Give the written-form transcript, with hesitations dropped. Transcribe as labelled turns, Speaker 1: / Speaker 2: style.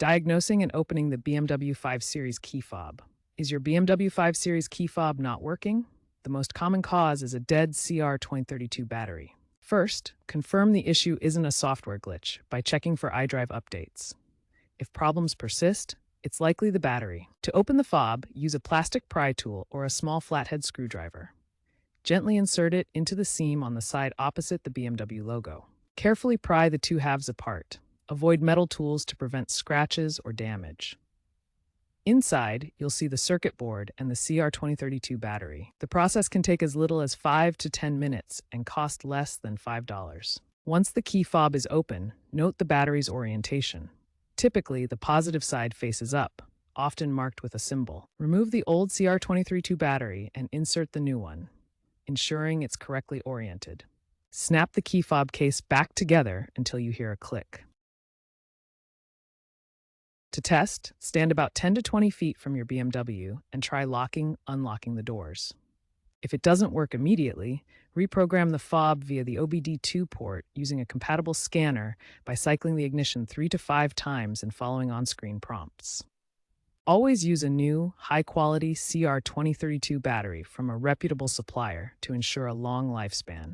Speaker 1: Diagnosing and opening the BMW 5 Series key fob. Is your BMW 5 Series key fob not working? The most common cause is a dead CR2032 battery. First, confirm the issue isn't a software glitch by checking for iDrive updates. If problems persist, it's likely the battery. To open the fob, use a plastic pry tool or a small flathead screwdriver. Gently insert it into the seam on the side opposite the BMW logo. Carefully pry the two halves apart. Avoid metal tools to prevent scratches or damage. Inside, you'll see the circuit board and the CR2032 battery. The process can take as little as 5 to 10 minutes and cost less than $5. Once the key fob is open, note the battery's orientation. Typically, the positive side faces up, often marked with a symbol. Remove the old CR2032 battery and insert the new one, ensuring it's correctly oriented. Snap the key fob case back together until you hear a click. To test, stand about 10 to 20 feet from your BMW and try unlocking the doors. If it doesn't work immediately, reprogram the fob via the OBD2 port using a compatible scanner by cycling the ignition 3 to 5 times and following on-screen prompts. Always use a new, high-quality CR2032 battery from a reputable supplier to ensure a long lifespan.